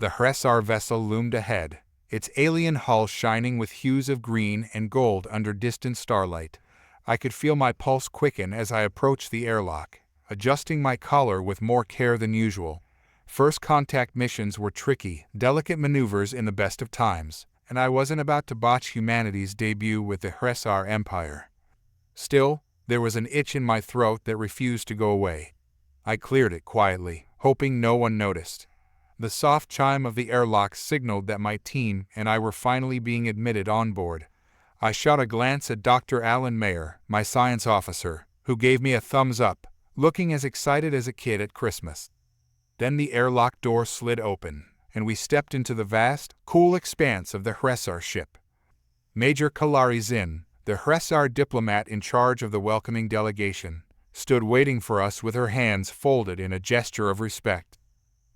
The HFY vessel loomed ahead, its alien hull shining with hues of green and gold under distant starlight. I could feel my pulse quicken as I approached the airlock, adjusting my collar with more care than usual. First contact missions were tricky, delicate maneuvers in the best of times, and I wasn't about to botch humanity's debut with the HFY Empire. Still, there was an itch in my throat that refused to go away. I cleared it quietly, hoping no one noticed. The soft chime of the airlock signaled that my team and I were finally being admitted on board. I shot a glance at Dr. Alan Mayer, my science officer, who gave me a thumbs up, looking as excited as a kid at Christmas. Then the airlock door slid open, and we stepped into the vast, cool expanse of the HFY ship. Major Kalari Zinn, the HFY diplomat in charge of the welcoming delegation, stood waiting for us with her hands folded in a gesture of respect.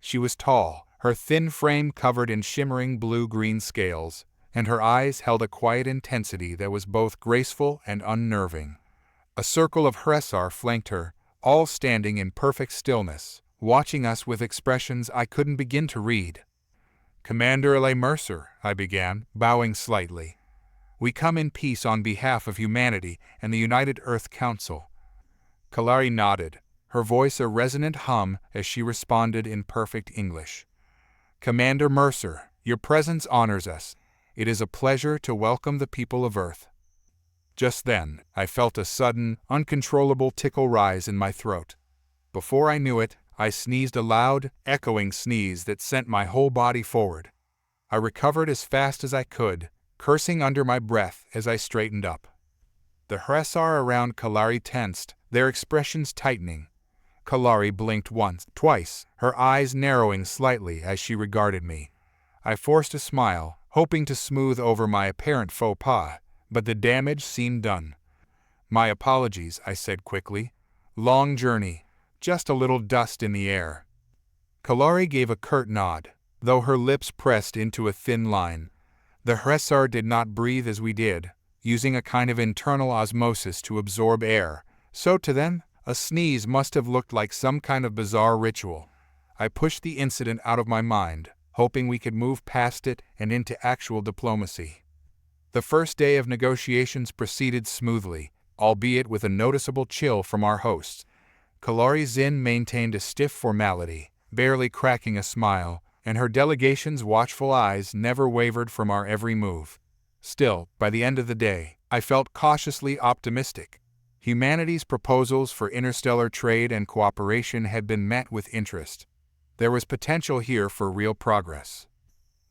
She was tall, her thin frame covered in shimmering blue-green scales, and her eyes held a quiet intensity that was both graceful and unnerving. A circle of HFY flanked her, all standing in perfect stillness, watching us with expressions I couldn't begin to read. "Commander L.A. Mercer," I began, bowing slightly. "We come in peace on behalf of humanity and the United Earth Council." Kalari nodded, her voice a resonant hum as she responded in perfect English. "Commander Mercer, your presence honors us. It is a pleasure to welcome the people of Earth." Just then, I felt a sudden, uncontrollable tickle rise in my throat. Before I knew it, I sneezed a loud, echoing sneeze that sent my whole body forward. I recovered as fast as I could, cursing under my breath as I straightened up. The HFY around Kalari tensed, their expressions tightening. Kalari blinked once, twice, her eyes narrowing slightly as she regarded me. I forced a smile, hoping to smooth over my apparent faux pas, but the damage seemed done. "My apologies," I said quickly. "Long journey, just a little dust in the air." Kalari gave a curt nod, though her lips pressed into a thin line. The HFY did not breathe as we did, using a kind of internal osmosis to absorb air, so to them, a sneeze must have looked like some kind of bizarre ritual. I pushed the incident out of my mind, hoping we could move past it and into actual diplomacy. The first day of negotiations proceeded smoothly, albeit with a noticeable chill from our hosts. Kalari Zinn maintained a stiff formality, barely cracking a smile, and her delegation's watchful eyes never wavered from our every move. Still, by the end of the day, I felt cautiously optimistic. Humanity's proposals for interstellar trade and cooperation had been met with interest. There was potential here for real progress.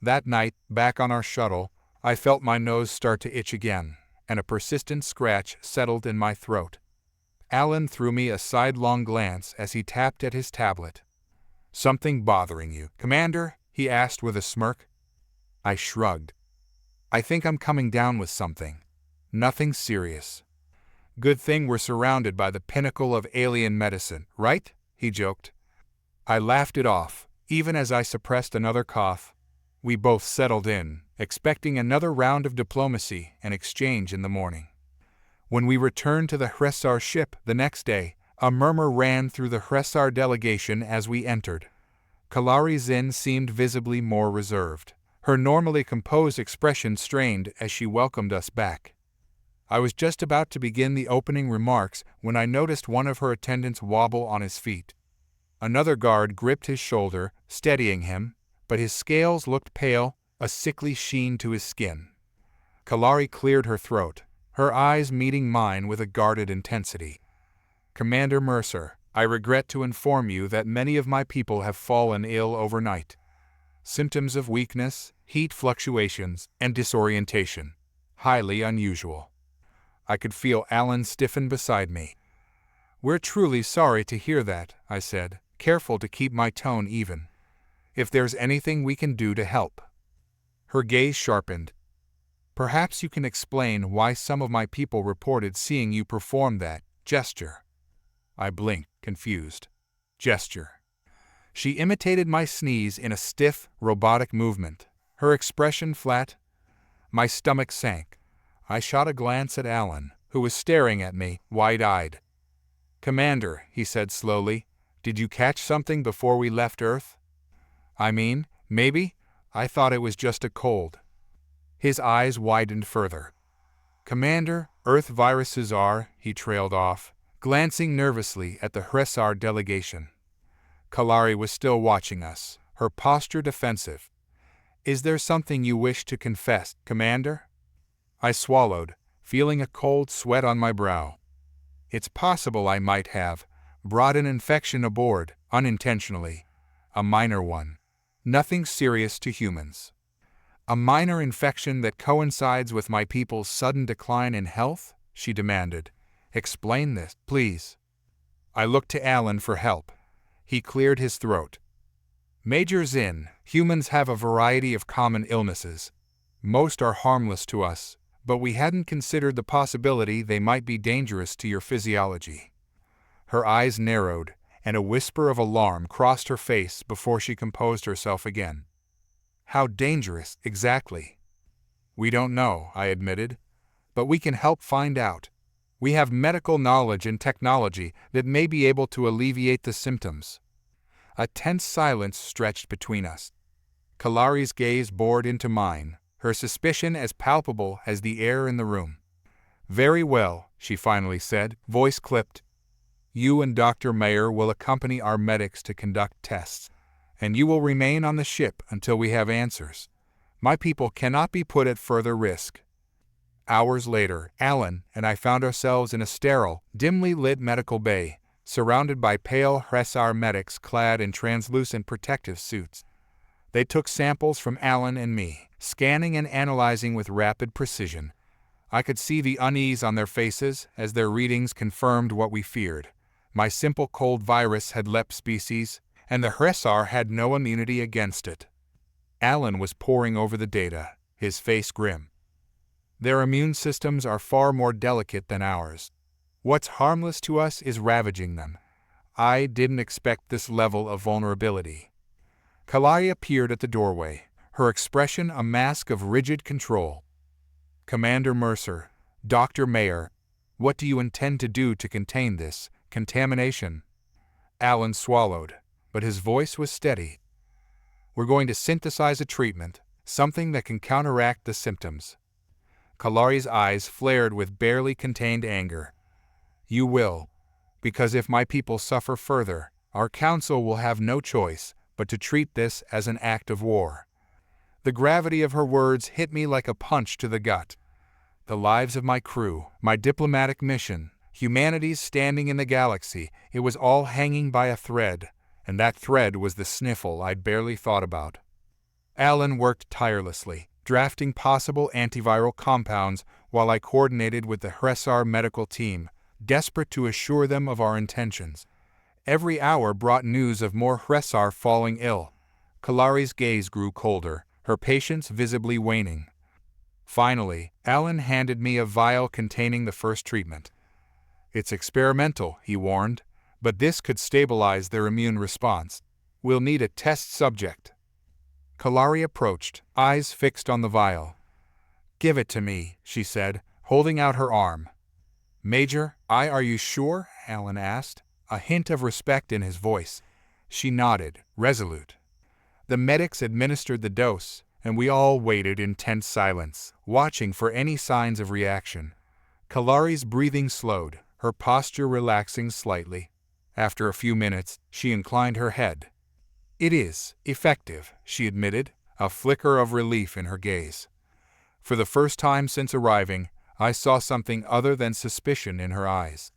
That night, back on our shuttle, I felt my nose start to itch again, and a persistent scratch settled in my throat. Alan threw me a sidelong glance as he tapped at his tablet. "Something bothering you, Commander?" he asked with a smirk. I shrugged. "I think I'm coming down with something. Nothing serious." "Good thing we're surrounded by the pinnacle of alien medicine, right?" he joked. I laughed it off, even as I suppressed another cough. We both settled in, expecting another round of diplomacy and exchange in the morning. When we returned to the HFY ship the next day, a murmur ran through the HFY delegation as we entered. Kalari Zinn seemed visibly more reserved, her normally composed expression strained as she welcomed us back. I was just about to begin the opening remarks when I noticed one of her attendants wobble on his feet. Another guard gripped his shoulder, steadying him, but his scales looked pale, a sickly sheen to his skin. Kalari cleared her throat, her eyes meeting mine with a guarded intensity. "Commander Mercer, I regret to inform you that many of my people have fallen ill overnight. Symptoms of weakness, heat fluctuations, and disorientation. Highly unusual." I could feel Alan stiffen beside me. "We're truly sorry to hear that," I said, careful to keep my tone even. "If there's anything we can do to help." Her gaze sharpened. "Perhaps you can explain why some of my people reported seeing you perform that gesture." I blinked, confused. Gesture. She imitated my sneeze in a stiff, robotic movement, her expression flat. My stomach sank. I shot a glance at Alan, who was staring at me, wide-eyed. "Commander," he said slowly, "did you catch something before we left Earth?" "I mean, Maybe. I thought it was just a cold. His eyes widened further. Commander, Earth viruses are, he trailed off, glancing nervously at the HFY delegation. Kalari was still watching us, her posture defensive. Is there something you wish to confess, Commander? I swallowed, feeling a cold sweat on my brow. It's possible I might have brought an infection aboard, unintentionally. A minor one. Nothing serious to humans. A minor infection that coincides with my people's sudden decline in health? She demanded. Explain this, please. I looked to Alan for help. He cleared his throat. Major Zinn, humans have a variety of common illnesses. Most are harmless to us, but we hadn't considered the possibility they might be dangerous to your physiology. Her eyes narrowed, and a whisper of alarm crossed her face before she composed herself again. How dangerous, exactly? We don't know, I admitted, but we can help find out. We have medical knowledge and technology that may be able to alleviate the symptoms. A tense silence stretched between us. Kalari's gaze bored into mine, her suspicion as palpable as the air in the room. Very well, she finally said, voice clipped. You and Dr. Mayer will accompany our medics to conduct tests, and you will remain on the ship until we have answers. My people cannot be put at further risk. Hours later, Alan and I found ourselves in a sterile, dimly lit medical bay, surrounded by pale HFY medics clad in translucent protective suits. They took samples from Alan and me, scanning and analyzing with rapid precision. I could see the unease on their faces as their readings confirmed what we feared. My simple cold virus had leapt species, and the HFY had no immunity against it. Alan was poring over the data, his face grim. Their immune systems are far more delicate than ours. What's harmless to us is ravaging them. I didn't expect this level of vulnerability. Kalari appeared at the doorway, her expression a mask of rigid control. Commander Mercer, Dr. Mayer, what do you intend to do to contain this contamination? Alan swallowed, but his voice was steady. We're going to synthesize a treatment, something that can counteract the symptoms. Kalari's eyes flared with barely contained anger. You will, because if my people suffer further, our council will have no choice but to treat this as an act of war. The gravity of her words hit me like a punch to the gut. The lives of my crew, my diplomatic mission, humanity's standing in the galaxy, it was all hanging by a thread, and that thread was the sniffle I'd barely thought about. Alan worked tirelessly, drafting possible antiviral compounds while I coordinated with the HFY medical team, desperate to assure them of our intentions. Every hour brought news of more HFY falling ill. Kalari's gaze grew colder, her patience visibly waning. Finally, Alan handed me a vial containing the first treatment. It's experimental, he warned, but this could stabilize their immune response. We'll need a test subject. Kalari approached, eyes fixed on the vial. Give it to me, she said, holding out her arm. Major, are you sure? Alan asked, a hint of respect in his voice. She nodded, resolute. The medics administered the dose, and we all waited in tense silence, watching for any signs of reaction. Kalari's breathing slowed, her posture relaxing slightly. After a few minutes, she inclined her head. It is effective, she admitted, a flicker of relief in her gaze. For the first time since arriving, I saw something other than suspicion in her eyes.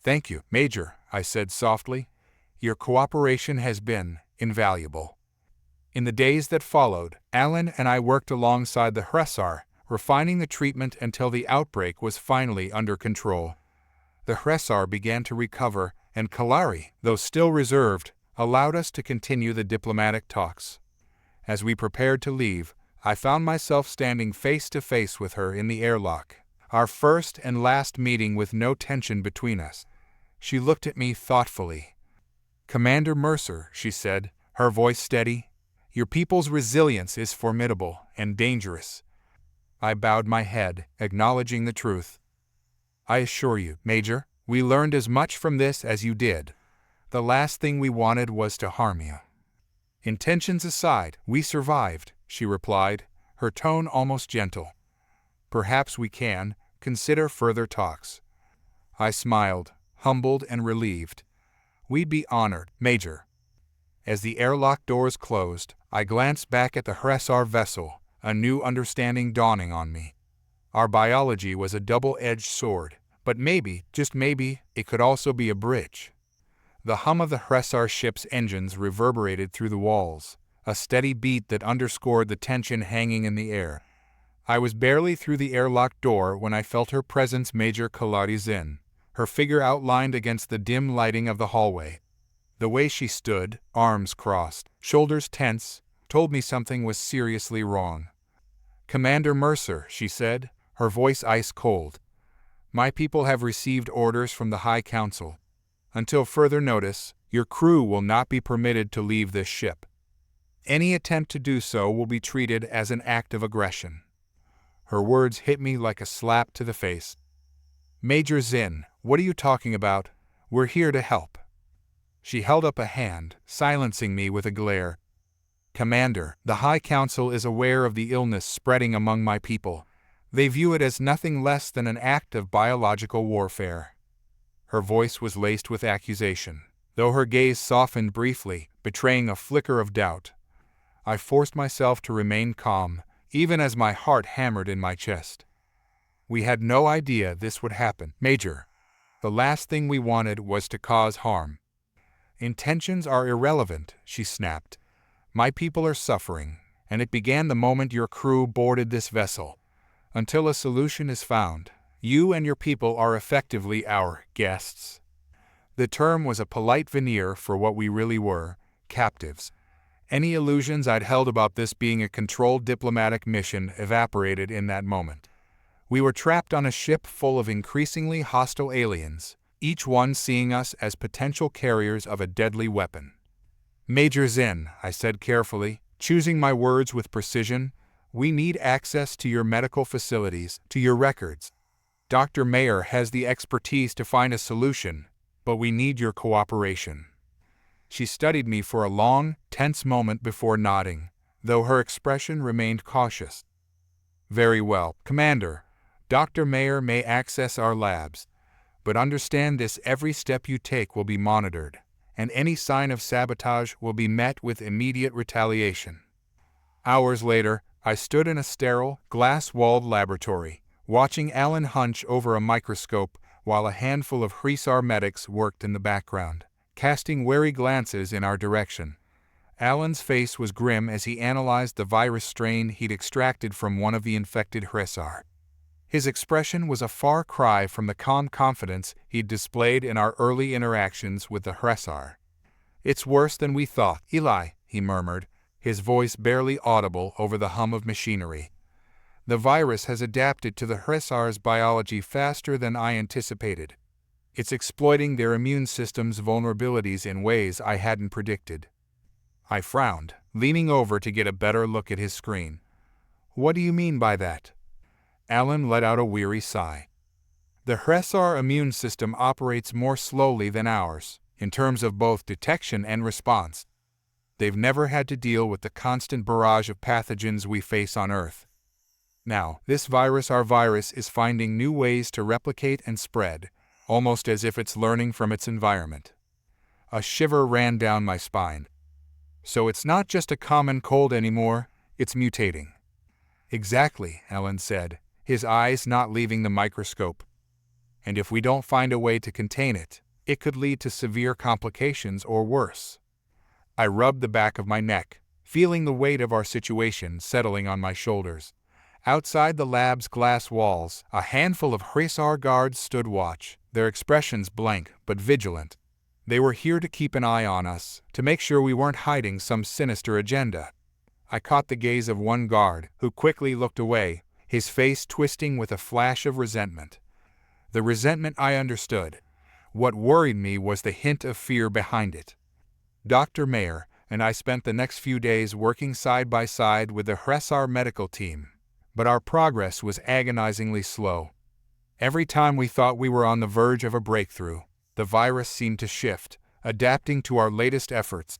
Thank you, Major, I said softly. Your cooperation has been invaluable. In the days that followed, Alan and I worked alongside the HFY, refining the treatment until the outbreak was finally under control. The HFY began to recover, and Kalari, though still reserved, allowed us to continue the diplomatic talks. As we prepared to leave, I found myself standing face to face with her in the airlock, our first and last meeting with no tension between us. She looked at me thoughtfully. Commander Mercer, she said, her voice steady, your people's resilience is formidable and dangerous. I bowed my head, acknowledging the truth. I assure you, Major, we learned as much from this as you did. The last thing we wanted was to harm you. Intentions aside, we survived, she replied, her tone almost gentle. Perhaps we can consider further talks. I smiled, humbled and relieved. We'd be honored, Major. As the airlock doors closed, I glanced back at the HFY vessel, a new understanding dawning on me. Our biology was a double-edged sword, but maybe, just maybe, it could also be a bridge. The hum of the HFY ship's engines reverberated through the walls, a steady beat that underscored the tension hanging in the air. I was barely through the airlock door when I felt her presence, Major Zinn, her figure outlined against the dim lighting of the hallway. The way she stood, arms crossed, shoulders tense, told me something was seriously wrong. "Commander Mercer," she said, her voice ice cold. "My people have received orders from the High Council. Until further notice, your crew will not be permitted to leave this ship. Any attempt to do so will be treated as an act of aggression." Her words hit me like a slap to the face. "Major Zinn, what are you talking about? We're here to help." She held up a hand, silencing me with a glare. "Commander, the High Council is aware of the illness spreading among my people. They view it as nothing less than an act of biological warfare." Her voice was laced with accusation, though her gaze softened briefly, betraying a flicker of doubt. I forced myself to remain calm, even as my heart hammered in my chest. "We had no idea this would happen, Major. The last thing we wanted was to cause harm." "Intentions are irrelevant," she snapped. "My people are suffering, and it began the moment your crew boarded this vessel. Until a solution is found, you and your people are effectively our guests." The term was a polite veneer for what we really were, captives. Any illusions I'd held about this being a controlled diplomatic mission evaporated in that moment. We were trapped on a ship full of increasingly hostile aliens, each one seeing us as potential carriers of a deadly weapon. "Major Zinn," I said carefully, choosing my words with precision, "we need access to your medical facilities, to your records. Dr. Mayer has the expertise to find a solution, but we need your cooperation." She studied me for a long, tense moment before nodding, though her expression remained cautious. "Very well, Commander. Dr. Mayer may access our labs, but understand this: every step you take will be monitored, and any sign of sabotage will be met with immediate retaliation." Hours later, I stood in a sterile, glass-walled laboratory, watching Alan hunch over a microscope while a handful of HFY medics worked in the background, casting wary glances in our direction. Alan's face was grim as he analyzed the virus strain he'd extracted from one of the infected HFY. His expression was a far cry from the calm confidence he'd displayed in our early interactions with the HFY. "It's worse than we thought, Eli," he murmured, his voice barely audible over the hum of machinery. "The virus has adapted to the HFY's biology faster than I anticipated. It's exploiting their immune system's vulnerabilities in ways I hadn't predicted." I frowned, leaning over to get a better look at his screen. "What do you mean by that?" Alan let out a weary sigh. "The HFY immune system operates more slowly than ours, in terms of both detection and response. They've never had to deal with the constant barrage of pathogens we face on Earth. Now, our virus is finding new ways to replicate and spread, almost as if it's learning from its environment." A shiver ran down my spine. "So it's not just a common cold anymore, it's mutating." "Exactly," Alan said, his eyes not leaving the microscope. "And if we don't find a way to contain it, it could lead to severe complications or worse." I rubbed the back of my neck, feeling the weight of our situation settling on my shoulders. Outside the lab's glass walls, a handful of HFY guards stood watch, their expressions blank but vigilant. They were here to keep an eye on us, to make sure we weren't hiding some sinister agenda. I caught the gaze of one guard, who quickly looked away, his face twisting with a flash of resentment. The resentment I understood. What worried me was the hint of fear behind it. Dr. Mayer and I spent the next few days working side by side with the HFY medical team, but our progress was agonizingly slow. Every time we thought we were on the verge of a breakthrough, the virus seemed to shift, adapting to our latest efforts.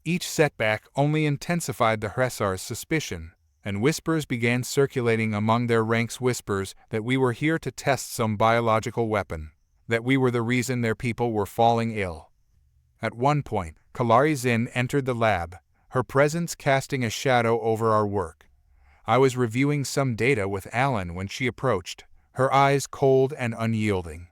Each setback only intensified the Hressar's suspicion, and whispers began circulating among their ranks, whispers that we were here to test some biological weapon, that we were the reason their people were falling ill. At one point, Kalari Zin entered the lab, her presence casting a shadow over our work. I was reviewing some data with Alan when she approached, her eyes cold and unyielding.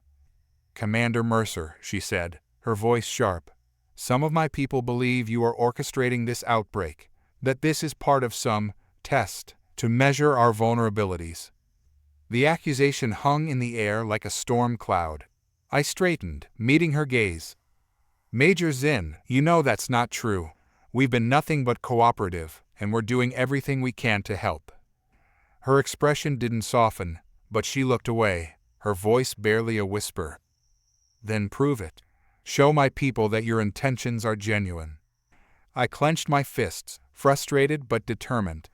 "Commander Mercer," she said, her voice sharp, "some of my people believe you are orchestrating this outbreak, that this is part of some test to measure our vulnerabilities." The accusation hung in the air like a storm cloud. I straightened, meeting her gaze. "Major Zin, you know that's not true. We've been nothing but cooperative, and we're doing everything we can to help." Her expression didn't soften, but she looked away, her voice barely a whisper. "Then prove it. Show my people that your intentions are genuine." I clenched my fists, frustrated but determined.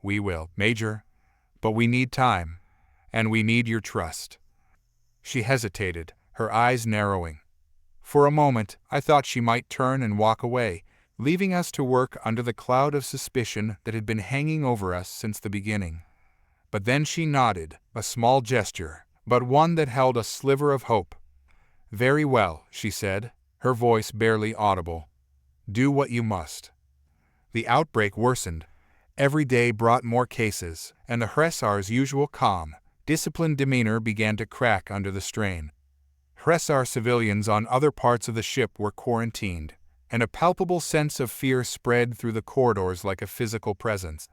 "We will, Major, but we need time, and we need your trust." She hesitated, her eyes narrowing. For a moment, I thought she might turn and walk away, leaving us to work under the cloud of suspicion that had been hanging over us since the beginning. But then she nodded, a small gesture, but one that held a sliver of hope. "Very well," she said, her voice barely audible. "Do what you must." The outbreak worsened. Every day brought more cases, and the Hressar's usual calm, disciplined demeanor began to crack under the strain. Hressar civilians on other parts of the ship were quarantined, and a palpable sense of fear spread through the corridors like a physical presence.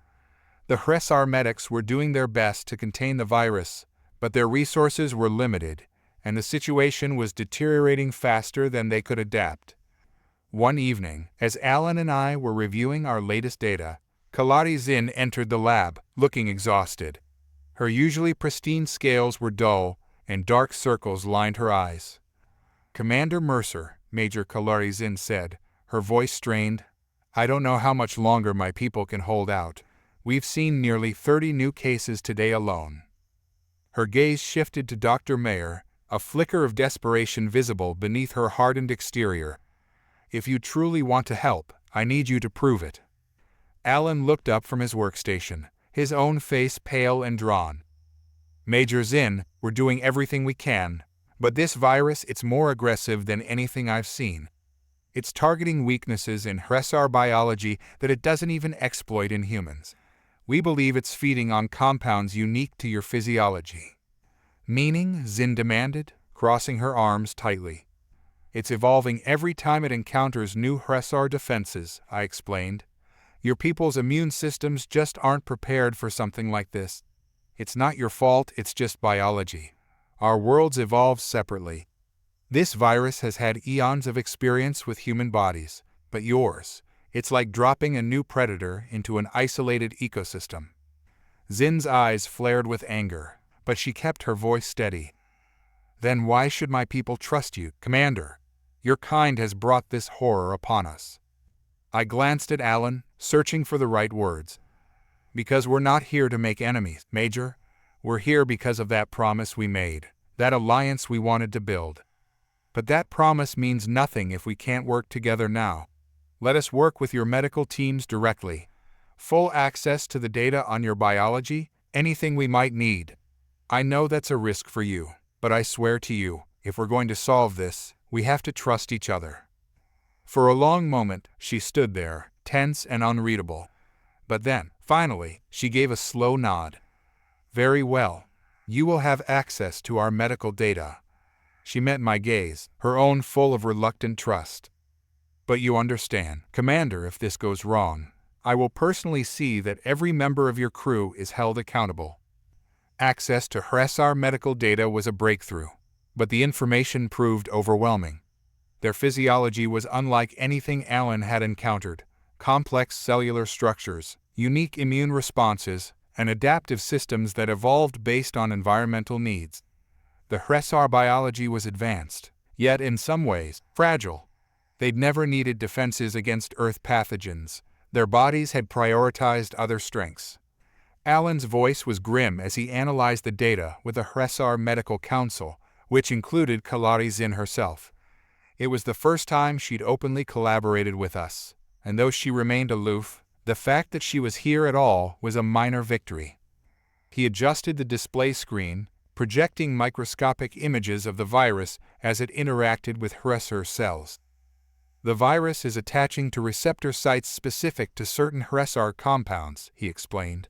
The Hressar medics were doing their best to contain the virus, but their resources were limited, and the situation was deteriorating faster than they could adapt. One evening, as Alan and I were reviewing our latest data, Kalari Zin entered the lab, looking exhausted. Her usually pristine scales were dull, and dark circles lined her eyes. "Commander Mercer," Major Kalari Zin said, her voice strained, "I don't know how much longer my people can hold out. We've seen nearly 30 new cases today alone." Her gaze shifted to Dr. Mayer, a flicker of desperation visible beneath her hardened exterior. "If you truly want to help, I need you to prove it." Alan looked up from his workstation, his own face pale and drawn. "Major Zin, we're doing everything we can, but this virus, it's more aggressive than anything I've seen. It's targeting weaknesses in Hressar biology that it doesn't even exploit in humans. We believe it's feeding on compounds unique to your physiology." "Meaning?" Zin demanded, crossing her arms tightly. "It's evolving every time it encounters new Hressar defenses," I explained. "Your people's immune systems just aren't prepared for something like this. It's not your fault, it's just biology. Our worlds evolve separately. This virus has had eons of experience with human bodies, but yours, it's like dropping a new predator into an isolated ecosystem." Zin's eyes flared with anger, but she kept her voice steady. "Then why should my people trust you, Commander? Your kind has brought this horror upon us." I glanced at Alan, searching for the right words. "Because we're not here to make enemies, Major. We're here because of that promise we made, that alliance we wanted to build. But that promise means nothing if we can't work together now. Let us work with your medical teams directly. Full access to the data on your biology, anything we might need. I know that's a risk for you, but I swear to you, if we're going to solve this, we have to trust each other." For a long moment, she stood there, tense and unreadable. But then, finally, she gave a slow nod. "Very well. You will have access to our medical data." She met my gaze, her own full of reluctant trust. "But you understand, Commander, if this goes wrong, I will personally see that every member of your crew is held accountable." Access to Hressar medical data was a breakthrough, but the information proved overwhelming. Their physiology was unlike anything Alan had encountered: complex cellular structures, unique immune responses, and adaptive systems that evolved based on environmental needs. The Hressar biology was advanced, yet in some ways, fragile. They'd never needed defenses against Earth pathogens. Their bodies had prioritized other strengths. Alan's voice was grim as he analyzed the data with the Hressar Medical Council, which included Kalari Zin herself. It was the first time she'd openly collaborated with us. and though she remained aloof, the fact that she was here at all was a minor victory. He adjusted the display screen, projecting microscopic images of the virus as it interacted with HFY cells. The virus is attaching to receptor sites specific to certain HFY compounds, he explained.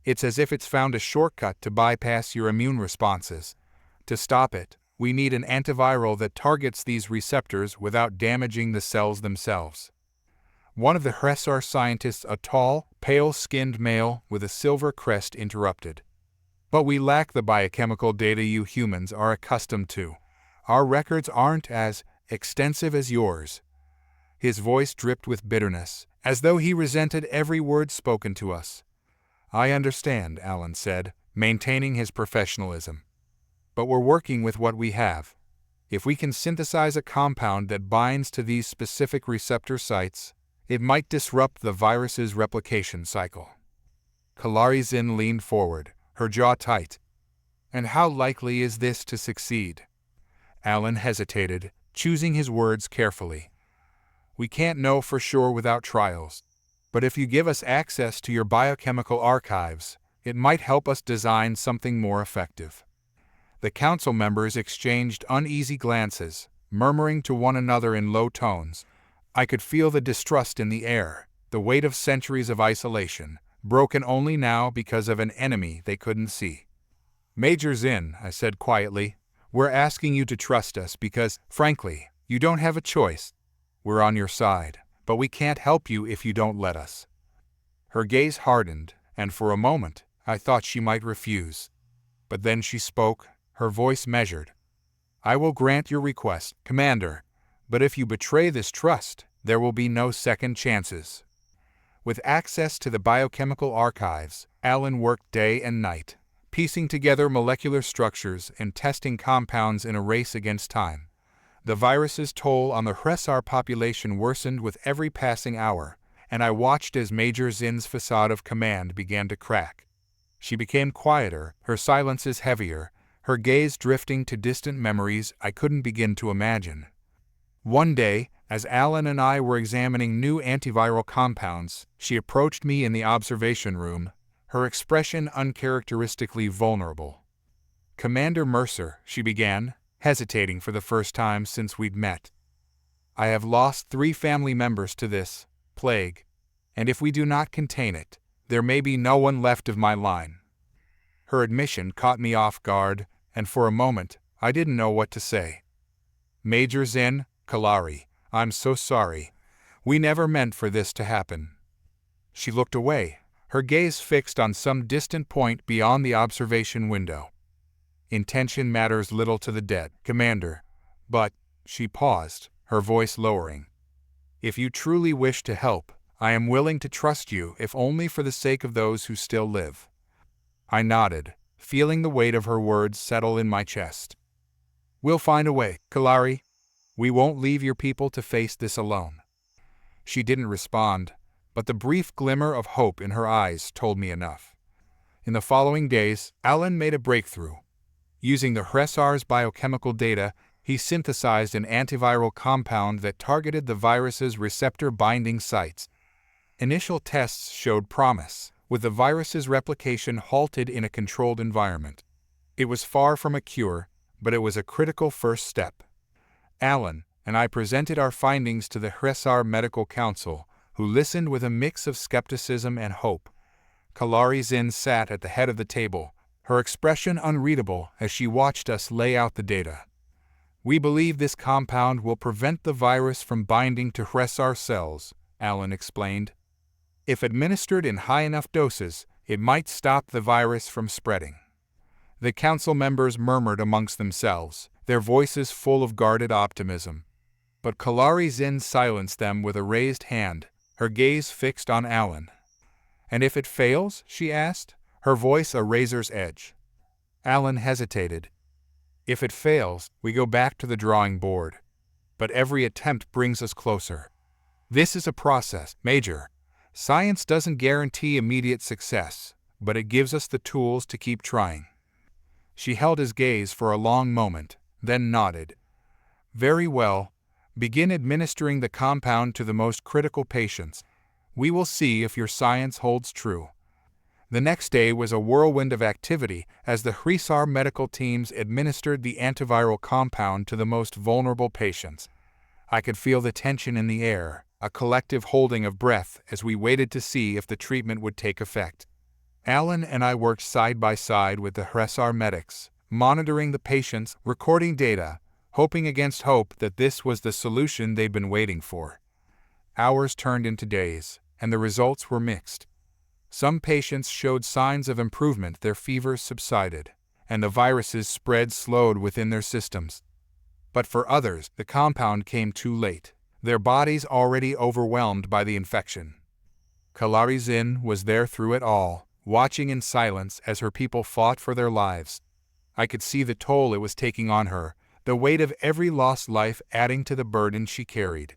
It's as if it's found a shortcut to bypass your immune responses. To stop it, we need an antiviral that targets these receptors without damaging the cells themselves. One of the HFY scientists, a tall, pale-skinned male with a silver crest, interrupted. But we lack the biochemical data you humans are accustomed to. Our records aren't as extensive as yours. His voice dripped with bitterness, as though he resented every word spoken to us. I understand, Alan said, maintaining his professionalism. But we're working with what we have. If we can synthesize a compound that binds to these specific receptor sites, it might disrupt the virus's replication cycle. Kalari Zinn leaned forward, her jaw tight. And how likely is this to succeed? Alan hesitated, choosing his words carefully. We can't know for sure without trials. But if you give us access to your biochemical archives, it might help us design something more effective. The council members exchanged uneasy glances, murmuring to one another in low tones. I could feel the distrust in the air, the weight of centuries of isolation, broken only now because of an enemy they couldn't see. Major Zinn, I said quietly, we're asking you to trust us because, frankly, you don't have a choice. We're on your side, but we can't help you if you don't let us. Her gaze hardened, and for a moment, I thought she might refuse. But then she spoke, her voice measured. I will grant your request, Commander, but if you betray this trust, there will be no second chances. With access to the biochemical archives, Alan worked day and night, piecing together molecular structures and testing compounds in a race against time. The virus's toll on the HFY population worsened with every passing hour, and I watched as Major Zinn's facade of command began to crack. She became quieter, her silences heavier, her gaze drifting to distant memories I couldn't begin to imagine. One day, as Alan and I were examining new antiviral compounds, she approached me in the observation room, her expression uncharacteristically vulnerable. Commander Mercer, she began, hesitating for the first time since we'd met. I have lost 3 family members to this plague, and if we do not contain it, there may be no one left of my line. Her admission caught me off guard, and for a moment, I didn't know what to say. Major Zinn, Kalari, I'm so sorry. We never meant for this to happen. She looked away, her gaze fixed on some distant point beyond the observation window. Intention matters little to the dead, Commander, but, she paused, her voice lowering. If you truly wish to help, I am willing to trust you if only for the sake of those who still live. I nodded, feeling the weight of her words settle in my chest. We'll find a way, Kalari. We won't leave your people to face this alone. She didn't respond, but the brief glimmer of hope in her eyes told me enough. In the following days, Alan made a breakthrough. Using the HFY's biochemical data, he synthesized an antiviral compound that targeted the virus's receptor-binding sites. Initial tests showed promise, with the virus's replication halted in a controlled environment. It was far from a cure, but it was a critical first step. Alan and I presented our findings to the HFY Medical Council, who listened with a mix of skepticism and hope. Kalari Zinn sat at the head of the table, her expression unreadable as she watched us lay out the data. We believe this compound will prevent the virus from binding to HFY cells, Alan explained. If administered in high enough doses, it might stop the virus from spreading. The council members murmured amongst themselves, their voices full of guarded optimism. But Kalari Zinn silenced them with a raised hand, her gaze fixed on Alan. And if it fails? She asked, her voice a razor's edge. Alan hesitated. If it fails, we go back to the drawing board. But every attempt brings us closer. This is a process, Major. Science doesn't guarantee immediate success, but it gives us the tools to keep trying. She held his gaze for a long moment, then nodded. Very well, Begin administering the compound to the most critical patients. We will see if your science holds true." The next day was a whirlwind of activity as the HFY medical teams administered the antiviral compound to the most vulnerable patients. I could feel the tension in the air, a collective holding of breath as we waited to see if the treatment would take effect. Alan and I worked side by side with the HFY medics, monitoring the patients, recording data, hoping against hope that this was the solution they'd been waiting for. Hours turned into days, and the results were mixed. Some patients showed signs of improvement, their fevers subsided, and the virus's spread slowed within their systems. But for others, the compound came too late, their bodies already overwhelmed by the infection. Kalari Zin was there through it all, watching in silence as her people fought for their lives. I could see the toll it was taking on her, the weight of every lost life adding to the burden she carried.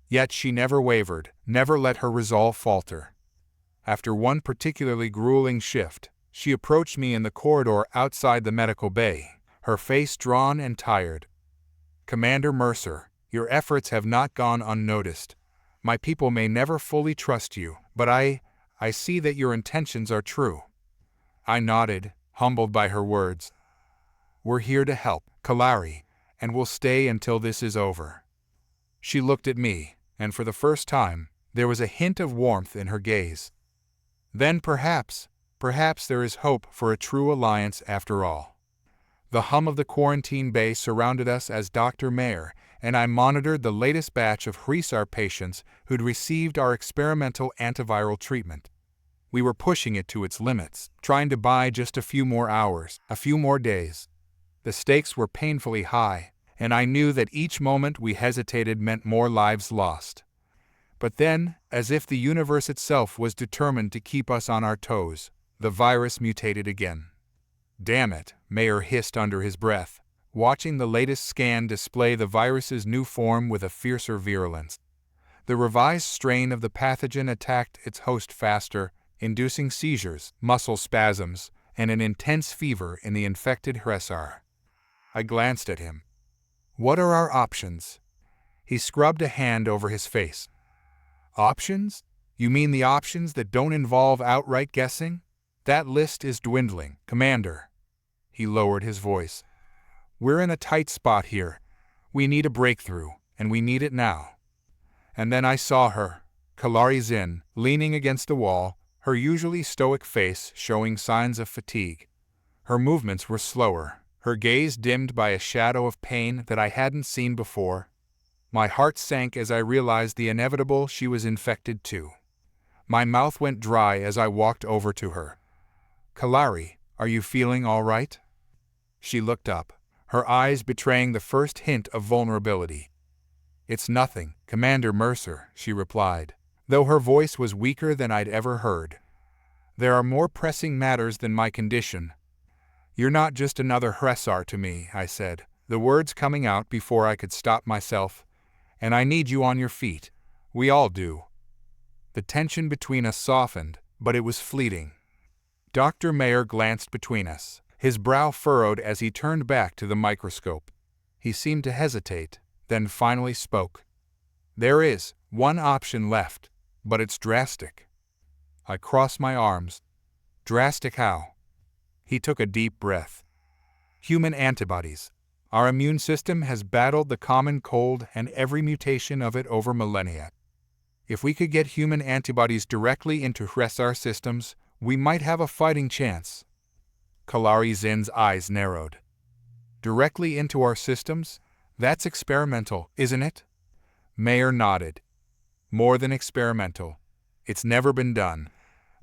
Yet she never wavered, never let her resolve falter. After one particularly grueling shift, she approached me in the corridor outside the medical bay, her face drawn and tired. "Commander Mercer, your efforts have not gone unnoticed. My people may never fully trust you, but I see that your intentions are true." I nodded, humbled by her words. "We're here to help, Kalari, and we'll stay until this is over." She looked at me, and for the first time, there was a hint of warmth in her gaze. "Then perhaps there is hope for a true alliance after all." The hum of the quarantine bay surrounded us as Dr. Mayer and I monitored the latest batch of HFY patients who'd received our experimental antiviral treatment. We were pushing it to its limits, trying to buy just a few more hours, a few more days. The stakes were painfully high, and I knew that each moment we hesitated meant more lives lost. But then, as if the universe itself was determined to keep us on our toes, the virus mutated again. "Damn it," Mayer hissed under his breath, watching the latest scan display the virus's new form with a fiercer virulence. The revised strain of the pathogen attacked its host faster, inducing seizures, muscle spasms, and an intense fever in the infected HFY. I glanced at him. "What are our options?" He scrubbed a hand over his face. "Options? You mean the options that don't involve outright guessing? That list is dwindling, Commander." He lowered his voice. "We're in a tight spot here. We need a breakthrough, and we need it now." And then I saw her, Kalari Zin, leaning against the wall, her usually stoic face showing signs of fatigue. Her movements were slower, her gaze dimmed by a shadow of pain that I hadn't seen before. My heart sank as I realized the inevitable: she was infected too. My mouth went dry as I walked over to her. "Kalari, are you feeling all right?" She looked up, her eyes betraying the first hint of vulnerability. "It's nothing, Commander Mercer," she replied, though her voice was weaker than I'd ever heard. "There are more pressing matters than my condition." "You're not just another HFY to me," I said, the words coming out before I could stop myself. "And I need you on your feet. We all do." The tension between us softened, but it was fleeting. Dr. Mayer glanced between us, his brow furrowed as he turned back to the microscope. He seemed to hesitate, then finally spoke. "There is one option left, but it's drastic." I crossed my arms. "Drastic how?" He took a deep breath. "Human antibodies. Our immune system has battled the common cold and every mutation of it over millennia. If we could get human antibodies directly into HFY systems, we might have a fighting chance." Kalari Zin's eyes narrowed. "Directly into our systems? That's experimental, isn't it?" Mayer nodded. "More than experimental. It's never been done.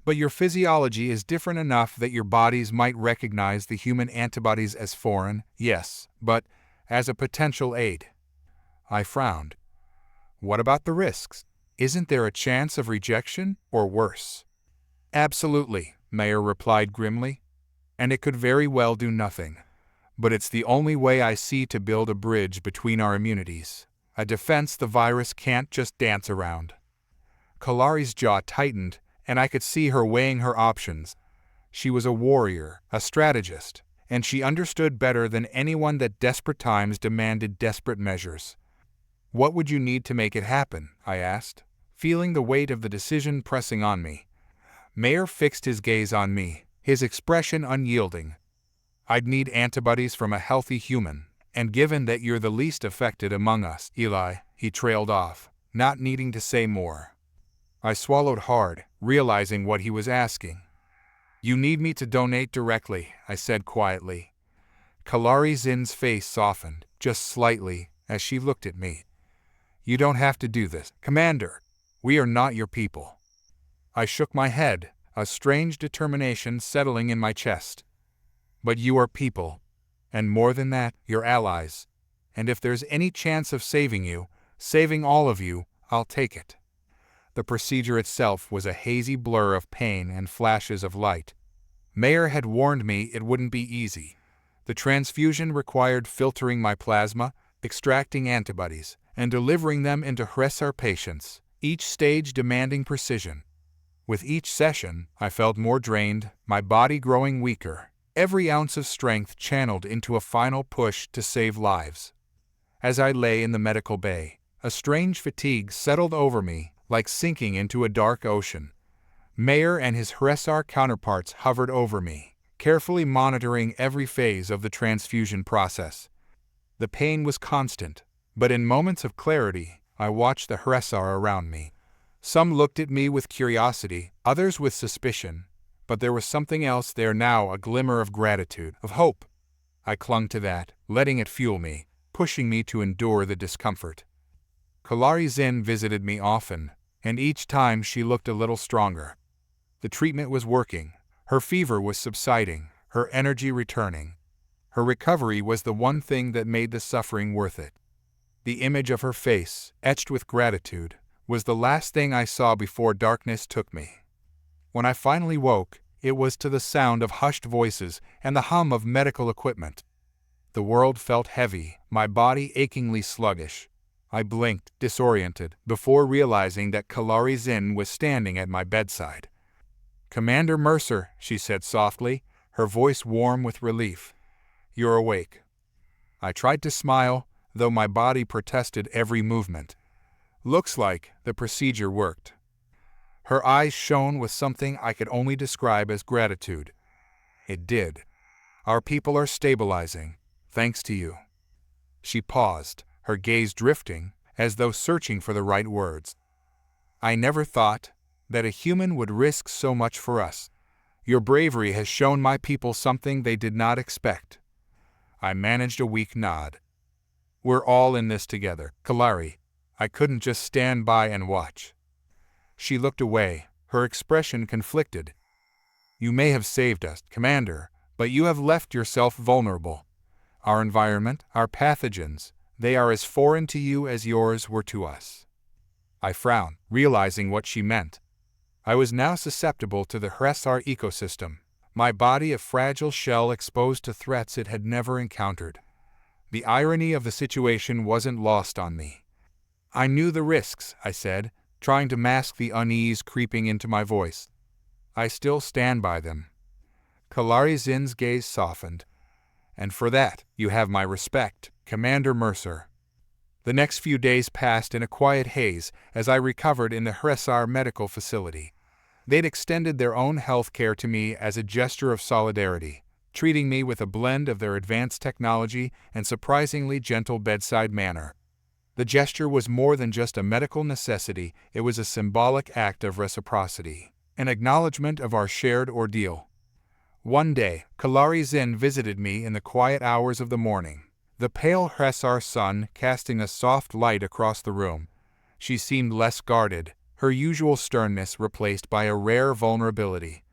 But your physiology is different enough that your bodies might recognize the human antibodies as foreign, yes, but as a potential aid." I frowned. "What about the risks? Isn't there a chance of rejection, or worse?" "Absolutely," Mayer replied grimly. "And it could very well do nothing. But it's the only way I see to build a bridge between our immunities, a defense the virus can't just dance around." Kalari's jaw tightened, and I could see her weighing her options. She was a warrior, a strategist, and she understood better than anyone that desperate times demanded desperate measures. What would you need to make it happen? I asked, feeling the weight of the decision pressing on me. Mayer fixed his gaze on me, his expression unyielding. I'd need antibodies from a healthy human, and given that you're the least affected among us, Eli, he trailed off, not needing to say more. I swallowed hard, realizing what he was asking. You need me to donate directly, I said quietly. Kalari Zin's face softened, just slightly, as she looked at me. You don't have to do this, Commander. We are not your people. I shook my head, a strange determination settling in my chest. But you are people. And more than that, you're allies. And if there's any chance of saving you, saving all of you, I'll take it. The procedure itself was a hazy blur of pain and flashes of light. Mayer had warned me it wouldn't be easy. The transfusion required filtering my plasma, extracting antibodies, and delivering them into HFY patients, each stage demanding precision. With each session, I felt more drained, my body growing weaker, every ounce of strength channeled into a final push to save lives. As I lay in the medical bay, a strange fatigue settled over me, like sinking into a dark ocean. Mayer and his HFY counterparts hovered over me, carefully monitoring every phase of the transfusion process. The pain was constant, but in moments of clarity, I watched the HFY around me. Some looked at me with curiosity, others with suspicion, but there was something else there now, a glimmer of gratitude, of hope. I clung to that, letting it fuel me, pushing me to endure the discomfort. Kalari Zin visited me often, and each time she looked a little stronger. The treatment was working, her fever was subsiding, her energy returning. Her recovery was the one thing that made the suffering worth it. The image of her face, etched with gratitude, was the last thing I saw before darkness took me. When I finally woke, it was to the sound of hushed voices and the hum of medical equipment. The world felt heavy, my body achingly sluggish. I blinked, disoriented, before realizing that Kalari Zin was standing at my bedside. Commander Mercer, she said softly, her voice warm with relief. You're awake. I tried to smile, though my body protested every movement. Looks like the procedure worked. Her eyes shone with something I could only describe as gratitude. It did. Our people are stabilizing, thanks to you. She paused, her gaze drifting, as though searching for the right words. I never thought that a human would risk so much for us. Your bravery has shown my people something they did not expect. I managed a weak nod. We're all in this together, Kalari. I couldn't just stand by and watch. She looked away, her expression conflicted. You may have saved us, Commander, but you have left yourself vulnerable. Our environment, our pathogens, they are as foreign to you as yours were to us. I frowned, realizing what she meant. I was now susceptible to the HFY ecosystem, my body a fragile shell exposed to threats it had never encountered. The irony of the situation wasn't lost on me. I knew the risks, I said, trying to mask the unease creeping into my voice. I still stand by them. Kalari Zin's gaze softened. And for that, you have my respect, Commander Mercer. The next few days passed in a quiet haze as I recovered in the HFY medical facility. They'd extended their own health care to me as a gesture of solidarity, treating me with a blend of their advanced technology and surprisingly gentle bedside manner. The gesture was more than just a medical necessity, it was a symbolic act of reciprocity, an acknowledgement of our shared ordeal. One day, Kalari Zin visited me in the quiet hours of the morning, the pale HFY sun casting a soft light across the room. She seemed less guarded, her usual sternness replaced by a rare vulnerability.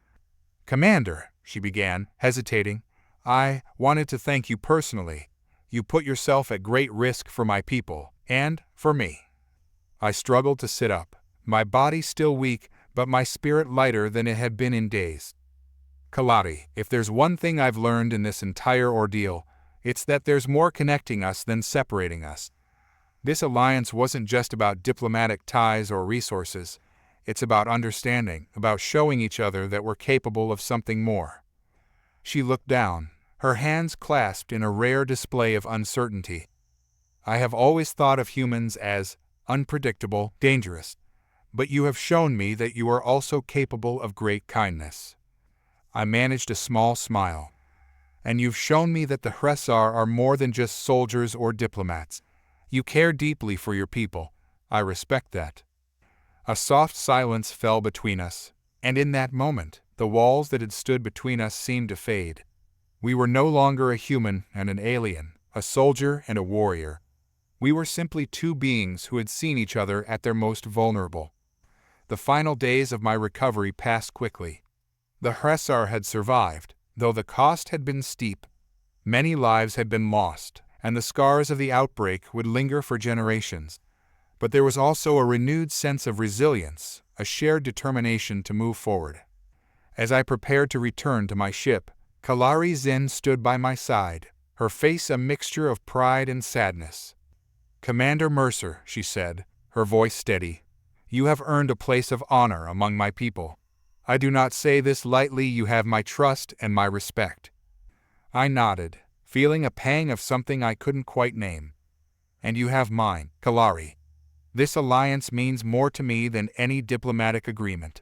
Commander, she began, hesitating, I wanted to thank you personally. You put yourself at great risk for my people, and for me. I struggled to sit up, my body still weak, but my spirit lighter than it had been in days. Kalari, if there's one thing I've learned in this entire ordeal, it's that there's more connecting us than separating us. This alliance wasn't just about diplomatic ties or resources. It's about understanding, about showing each other that we're capable of something more. She looked down, her hands clasped in a rare display of uncertainty. I have always thought of humans as unpredictable, dangerous, but you have shown me that you are also capable of great kindness. I managed a small smile. And you've shown me that the Hressar are more than just soldiers or diplomats. You care deeply for your people. I respect that. A soft silence fell between us, and in that moment, the walls that had stood between us seemed to fade. We were no longer a human and an alien, a soldier and a warrior. We were simply two beings who had seen each other at their most vulnerable. The final days of my recovery passed quickly. The Hressar had survived, though the cost had been steep. Many lives had been lost, and the scars of the outbreak would linger for generations. But there was also a renewed sense of resilience, a shared determination to move forward. As I prepared to return to my ship, Kalari Zin stood by my side, her face a mixture of pride and sadness. "Commander Mercer," she said, her voice steady, "you have earned a place of honor among my people. I do not say this lightly. You have my trust and my respect." I nodded, feeling a pang of something I couldn't quite name. "And you have mine, Kalari. This alliance means more to me than any diplomatic agreement."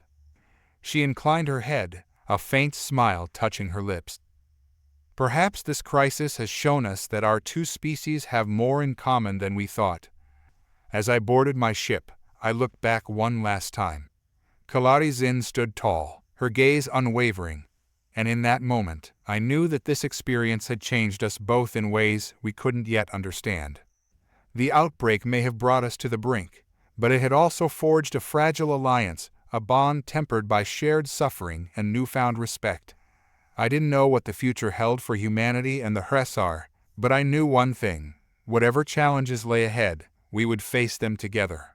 She inclined her head, a faint smile touching her lips. Perhaps this crisis has shown us that our two species have more in common than we thought. As I boarded my ship, I looked back one last time. Kalari Zin stood tall, her gaze unwavering, and in that moment, I knew that this experience had changed us both in ways we couldn't yet understand. The outbreak may have brought us to the brink, but it had also forged a fragile alliance, a bond tempered by shared suffering and newfound respect. I didn't know what the future held for humanity and the Hressar, but I knew one thing: whatever challenges lay ahead, we would face them together.